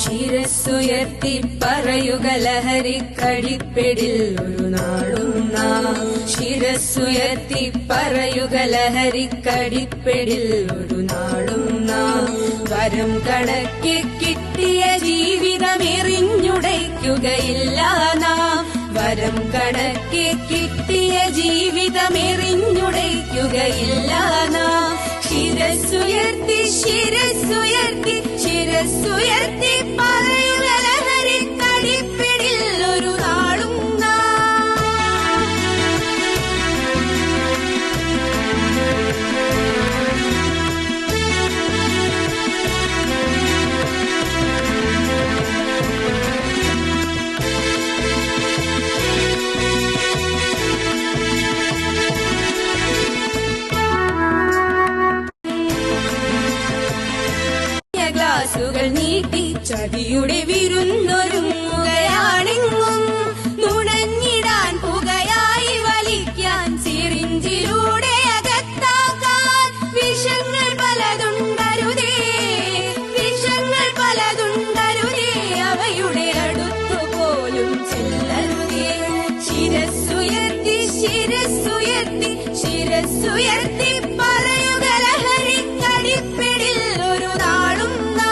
ശിരസ്സുയർത്തി പറയുക ലഹരിക്കടിപ്പിടിൽ ഒരു നാളും നാം. ശിരസ്സുയർത്തി പറയുക ലഹരിക്കടിപ്പിടിൽ ഒരു നാളും നാം. വരം കണക്കെ കിട്ടിയ ജീവിതമെറിഞ്ഞുടയ്ക്കുകയില്ല നാം. വരം കണക്കെ കിട്ടിയ ജീവിതമെറിഞ്ഞുടയ്ക്കുകയില്ല നാം. ശിരസ്സുയർത്തി ശിരസ്സുയർത്തി ശിരസ്സുയർത്തി പറയുക ലഹരിക്കടിപ്പിടിൽ ഒരു നാളും ഗ്ലാസുകൾ നീട്ടി ചതിയുടെ വിരുന്നൊരുങ്ങുകയാണെങ്ങും. നുണഞ്ഞിടാൻ പുകയായി വലിക്കാൻ സിറിഞ്ചിലൂടെ അകത്താക്കാൻ വിഷങ്ങൾ പലതുണ്ടരുതേ. വിഷങ്ങൾ പലതുണ്ടരുതേ. അവയുടെ അടുത്തുപോലും ചെല്ലരുതേ. ശിരസ്സുയർത്തി ശിരസ്സുയർത്തി ശിരസ്സുയർത്തി